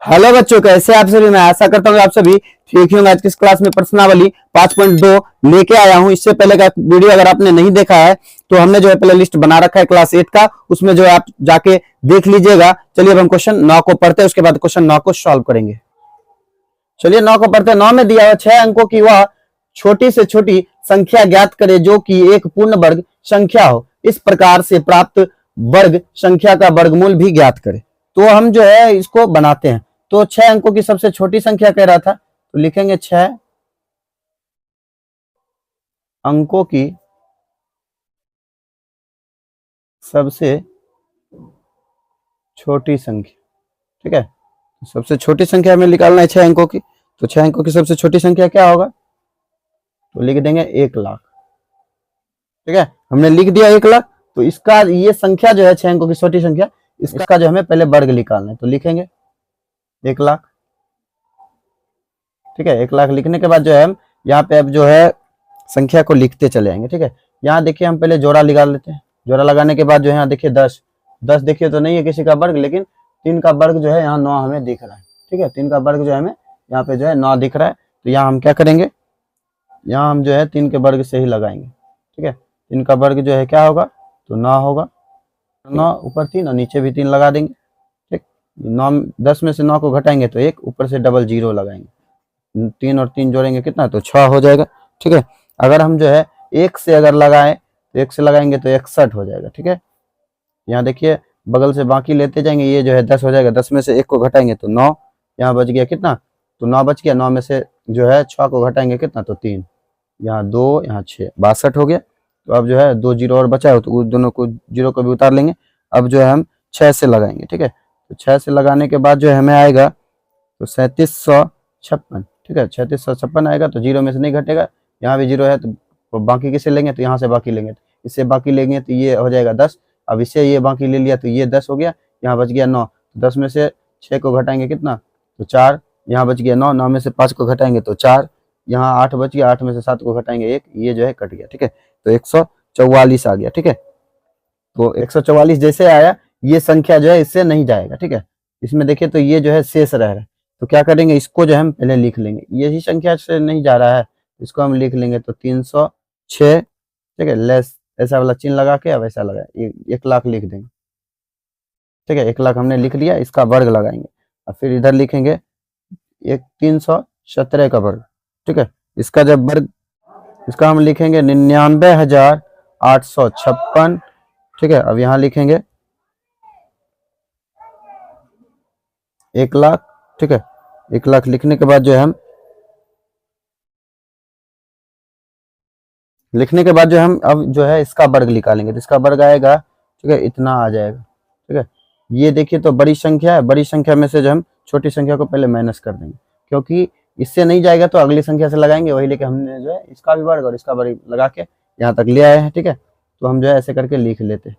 Hello बच्चों, कैसे आप सभी। मैं आशा करता हूँ आप सभी ठीक ही होंगे। आज की इस क्लास में प्रश्नावली 5.2 लेके आया हूँ। इससे पहले का वीडियो अगर आपने नहीं देखा है तो हमने जो है पहले लिस्ट बना रखा है क्लास 8 का, उसमें जो है आप जाके देख लीजिएगा। चलिए अब हम क्वेश्चन 9 को पढ़ते हैं, उसके बाद क्वेश्चन 9 को सॉल्व करेंगे। चलिए 9 को पढ़ते हैं। 9 में दिया हुआ 6 अंकों की वह छोटी से छोटी संख्या ज्ञात करे जो कि एक पूर्ण वर्ग संख्या हो। इस प्रकार से प्राप्त वर्ग संख्या का वर्गमूल भी ज्ञात करे। तो हम जो है इसको बनाते हैं। तो 6 अंकों की सबसे छोटी संख्या कह रहा था, तो लिखेंगे 6 अंकों की सबसे छोटी संख्या। ठीक है, सबसे छोटी संख्या हमें निकालना है 6 अंकों की। तो 6 अंकों की सबसे छोटी संख्या क्या होगा, तो लिख देंगे 1,00,000। ठीक है, हमने लिख दिया 1,00,000। तो इसका ये संख्या जो है 6 अंकों की छोटी संख्या, इसका जो हमें पहले वर्ग निकालना है, तो लिखेंगे 1,00,000। ठीक है, 1,00,000 लिखने के बाद जो है हम यहाँ पे अब जो है संख्या को लिखते चले आएंगे। ठीक है, यहाँ देखिए हम पहले जोड़ा लगा लेते हैं। जोड़ा लगाने के बाद जो है यहाँ देखिए 10 देखिए तो नहीं है किसी का वर्ग, लेकिन 3 का वर्ग जो है यहाँ 9 हमें दिख रहा है। ठीक है, 3 का वर्ग जो है हमें यहाँ पे जो है 9 दिख रहा है। तो यहाँ हम क्या करेंगे, यहाँ हम जो है 3 के वर्ग से ही लगाएंगे। ठीक है, 3 का वर्ग जो है क्या होगा, तो 9 होगा। 9 ऊपर 3 और नीचे भी 3 लगा देंगे। ठीक, 9 10 में से 9 को घटाएंगे तो 1, ऊपर से डबल 0 लगाएंगे। 3 और 3 जोड़ेंगे कितना, तो 6 हो जाएगा। ठीक है, अगर हम जो है 1 से अगर लगाएं तो 1 से लगाएंगे तो 61 हो जाएगा। ठीक है, यहाँ देखिए बगल से बाकी लेते जाएंगे, ये जो है 10 हो जाएगा। 10 में से 1 को घटाएंगे तो 9, यहाँ बच गया कितना, तो 9 बच गया। 9 में से जो है 6 को घटाएंगे कितना, तो 3, यहाँ 2, यहाँ 6, 62 हो गया। तो अब जो है 2 जीरो और बचा है, तो उस दोनों को जीरो को भी उतार लेंगे। अब जो है हम 6 से लगाएंगे। ठीक है, तो 6 से लगाने के बाद जो है हमें आएगा तो 3756। ठीक है, 3756 आएगा। तो जीरो में से नहीं घटेगा, यहाँ भी जीरो है तो बाकी किसे लेंगे, तो यहाँ से बाकी लेंगे। तो इससे बाकी लेंगे तो ये हो जाएगा 10। अब इससे ये बाकी ले लिया तो ये 10 हो गया। यहाँ बच गया 9। तो 10 में से 6 को घटाएंगे कितना, तो 4, यहाँ बच गया 9। 9 में से 5 को घटाएंगे तो 4, यहाँ 8 बच गया। 8 में से 7 को घटाएंगे 1, ये जो है कट गया। ठीक है, तो 144 आ गया। ठीक है, तो 144 जैसे आया, ये संख्या जो है इससे नहीं जाएगा। ठीक है, इसमें देखिए तो ये जो है शेष रह रहा है। तो क्या करेंगे, इसको जो हम पहले लिख लेंगे। यही संख्या से नहीं जा रहा है, इसको हम लिख लेंगे तो 306। ठीक है, लेस ऐसा वाला चिन्ह लगा के अब ऐसा लगा 1,00,000 लिख देंगे। ठीक है, 1,00,000 हमने लिख लिया, इसका वर्ग लगाएंगे और फिर इधर लिखेंगे 317 का वर्ग। ठीक है, इसका जब वर्ग, इसका हम लिखेंगे 99,856। ठीक है, अब यहाँ लिखेंगे 1,00,000। ठीक है, 1,00,000 लिखने के बाद जो है हम अब जो है इसका वर्ग निकालेंगे। तो इसका वर्ग आएगा, ठीक है, इतना आ जाएगा। ठीक है, ये देखिए तो बड़ी संख्या है, बड़ी संख्या में से जो हम छोटी संख्या को पहले माइनस कर देंगे, क्योंकि इससे नहीं जाएगा तो अगली संख्या से लगाएंगे। वही लेके हमने जो है इसका भी वर्ग और इसका वर्ग लगा के यहाँ तक ले आए हैं। ठीक है, तो हम जो है ऐसे करके लिख लेते हैं।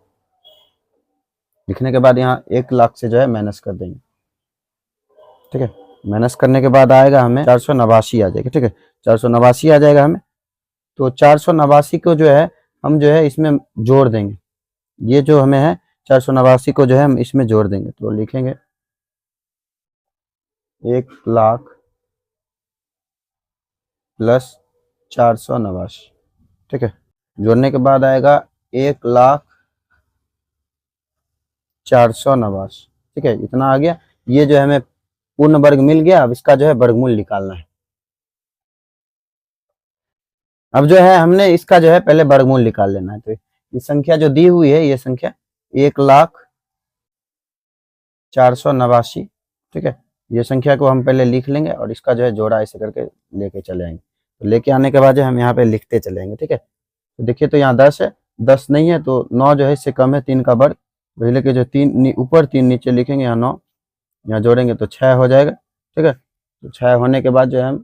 लिखने के बाद यहाँ 1,00,000 से जो है माइनस कर देंगे। ठीक है, माइनस करने के बाद आएगा हमें 489 आ जाएगा। ठीक है, 489 आ जाएगा हमें। तो 489 को जो है हम जो है इसमें जोड़ देंगे। ये जो हमें है 489 को जो है हम इसमें जोड़ देंगे। तो लिखेंगे 1,00,000 प्लस 489। ठीक है, जोड़ने के बाद आएगा 1,00,489। ठीक है, इतना आ गया। ये जो हमें पूर्ण वर्ग मिल गया। अब इसका जो है वर्गमूल निकालना है। अब जो है हमने इसका जो है पहले वर्गमूल निकाल लेना है। तो ये संख्या जो दी हुई है, ये संख्या 1,00,489। ठीक है, ये संख्या को हम पहले लिख लेंगे और इसका जो है जोड़ा ऐसे करके लेके चले आएंगे। तो लेके आने के बाद जो हम यहाँ पे लिखते चलेंगे। ठीक है, तो देखिए तो यहाँ 10 है, 10 नहीं है तो 9 जो है इससे कम है, 3 का वर्ग। वही लेके जो 3 ऊपर 3 नीचे लिखेंगे, यहाँ 9, यहाँ जोड़ेंगे तो 6 हो जाएगा। ठीक है, तो 6 होने के बाद जो है हम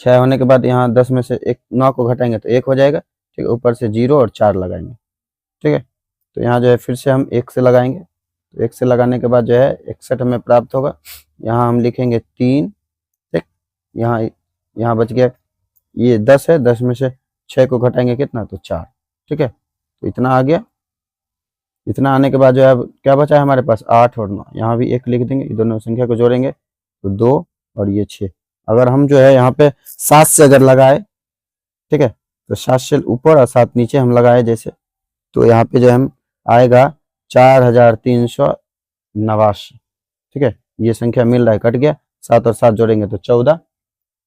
6 होने के बाद यहाँ 10 में से 9 को घटाएंगे तो 1 हो जाएगा। ठीक है, ऊपर से 0 और 4 लगाएंगे। ठीक है, तो यहाँ जो है फिर से हम 1 से लगाएंगे। तो 1 से लगाने के बाद जो है 61 हमें प्राप्त होगा। यहाँ हम लिखेंगे 3। ठीक, यहाँ बच गया, ये 10 है, 10 में से 6 को घटाएंगे कितना, तो 4। ठीक है, तो इतना आ गया। इतना आने के बाद जो है अब क्या बचा है हमारे पास 8 और 9, यहाँ भी 1 लिख देंगे, ये दोनों संख्या को जोड़ेंगे तो 2 और ये 6। अगर हम जो है यहाँ पे 7 से अगर लगाए, ठीक है, तो 7 से ऊपर और 7 नीचे हम लगाए जैसे, तो यहाँ पे जो हम आएगा 4389, ठीक है, ये संख्या मिल रहा है, कट गया, 7 और 7 जोड़ेंगे तो 14,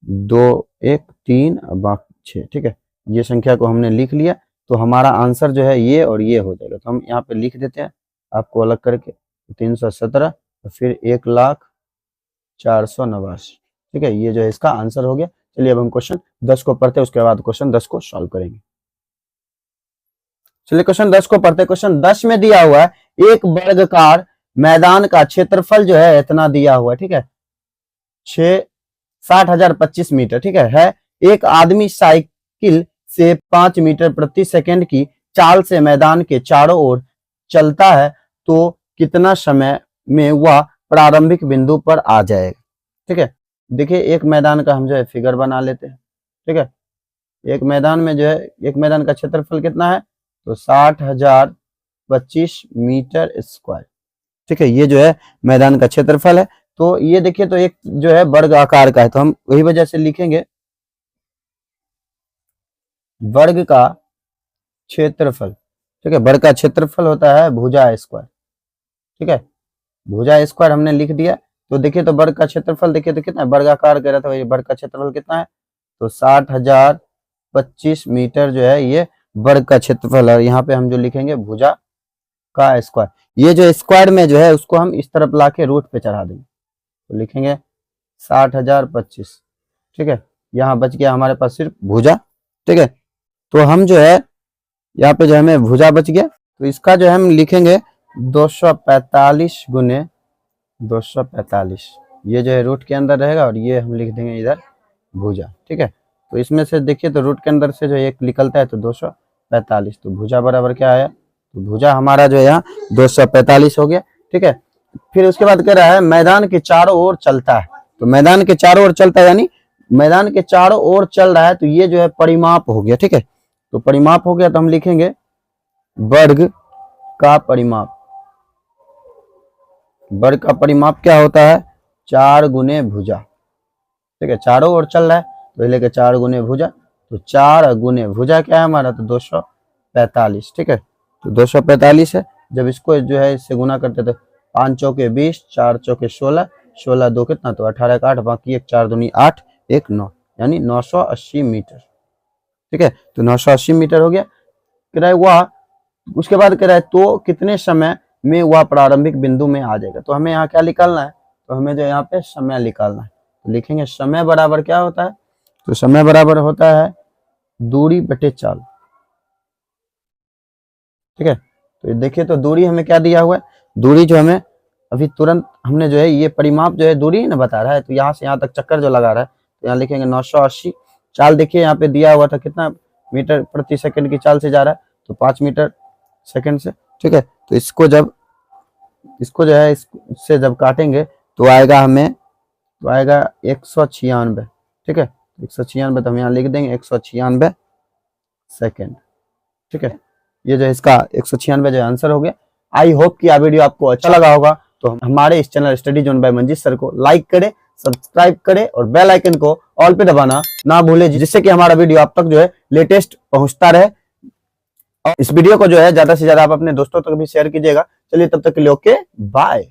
2 1 3 और बाकी 6, ठीक है, ये संख्या को हमने लिख लिया। तो हमारा आंसर जो है ये और ये हो जाएगा, तो हम यहाँ पे लिख देते हैं आपको अलग करके, 317 और फिर 1,04,89, ठीक है, ये जो है इसका आंसर हो गया। चलिए अब हम क्वेश्चन 10 को पढ़ते हैं, उसके बाद क्वेश्चन 10 को सॉल्व करेंगे। चलिए क्वेश्चन 10 को पढ़ते हैं। क्वेश्चन 10 में दिया हुआ है एक वर्गाकार मैदान का क्षेत्रफल जो है इतना दिया हुआ है, ठीक है, 60,025 मीटर, ठीक है। एक आदमी साइकिल से 5 मीटर प्रति सेकंड की चाल से मैदान के चारों ओर चलता है तो कितना समय में वह प्रारंभिक बिंदु पर आ जाएगा, ठीक है। देखिए एक मैदान का हम जो है फिगर बना लेते हैं, ठीक है। एक मैदान में जो है एक मैदान का क्षेत्रफल कितना है, तो 60,025 मीटर स्क्वायर, ठीक है, ये जो है मैदान का क्षेत्रफल है। तो ये देखिए तो एक जो है वर्ग आकार का है, तो हम वही वजह से लिखेंगे वर्ग का क्षेत्रफल, ठीक है, वर्ग का क्षेत्रफल होता है भुजा स्क्वायर, ठीक है, भुजा स्क्वायर हमने लिख दिया। तो देखिए तो वर्ग का क्षेत्रफल देखिए तो कितना है, वर्गाकार कह रहा था, वर्ग का क्षेत्रफल कितना है, तो 60,025 मीटर जो है ये वर्ग का क्षेत्रफल है। यहाँ पे हम जो लिखेंगे भुजा का स्क्वायर, ये जो स्क्वायर में जो है उसको हम इस तरफ लाके रूट पे चढ़ा देंगे, तो लिखेंगे 60,025, ठीक है। यहाँ बच गया हमारे पास सिर्फ भुजा, ठीक है। तो हम जो है यहाँ पे जो हमें भुजा बच गया, तो इसका जो है हम लिखेंगे 245 गुने 245, ये जो है रूट के अंदर रहेगा और ये हम लिख देंगे इधर भुजा, ठीक है। तो इसमें से देखिए तो रूट के अंदर से जो एक निकलता है तो 245, तो भुजा बराबर क्या आया, तो भुजा हमारा जो है यहाँ 245 हो गया, ठीक है। फिर उसके बाद कह रहा है मैदान के चारों ओर चलता है, तो मैदान के चारों ओर चलता है यानी मैदान के चारों ओर चल रहा है, तो ये जो है परिमाप हो गया, ठीक है। तो परिमाप हो गया तो हम लिखेंगे वर्ग का परिमाप, वर्ग का परिमाप क्या होता है, 4 गुने भुजा, ठीक है, चारों ओर चल रहा है तो लेके 4 गुने भुजा, तो 4 गुने भुजा क्या है हमारा, तो 245, ठीक है। तो 245 है, जब इसको जो है इससे गुना करते तो 5 चौके 20, 4 चौके 16, 16 दो कितना, तो 18 का 8, बाकी 1 4 दूनी 8, 1 9, यानी 980 मीटर, ठीक है। तो 980 मीटर हो गया। कह रहा है वह, उसके बाद कह रहा है तो कितने समय में वह प्रारंभिक बिंदु में आ जाएगा, तो हमें यहाँ क्या निकालना है, तो हमें जो यहाँ पे समय निकालना है, तो लिखेंगे समय बराबर क्या होता है, तो समय बराबर होता है दूरी बटे चाल, ठीक है। तो देखिए तो दूरी हमें क्या दिया हुआ है, दूरी जो हमें अभी तुरंत हमने जो है ये परिमाप जो है दूरी ना बता रहा है, तो यहाँ से यहाँ तक चक्कर जो लगा रहा है, तो यहाँ लिखेंगे 980, चाल देखिए यहाँ पे दिया हुआ था कितना मीटर प्रति सेकंड की चाल से जा रहा है, तो 5 मीटर सेकंड से, ठीक है। तो इसको जो है इससे जब काटेंगे तो आएगा हमें, तो आएगा 196, ठीक है, 196, तो हम यहाँ लिख देंगे 196 सेकेंड, ठीक है। ये जो है इसका 196 जो आंसर हो गया। आई होप कि यह वीडियो आपको अच्छा लगा होगा, तो हमारे इस channel study zone by Manjeet sir को लाइक करें, सब्सक्राइब करें और बेल आइकन को ऑल पे दबाना ना भूलें, जिससे कि हमारा वीडियो आप तक जो है लेटेस्ट पहुंचता रहे। और इस वीडियो को जो है ज्यादा से ज्यादा आप अपने दोस्तों तक भी शेयर कीजिएगा। चलिए तब तक के लिए ओके बाय।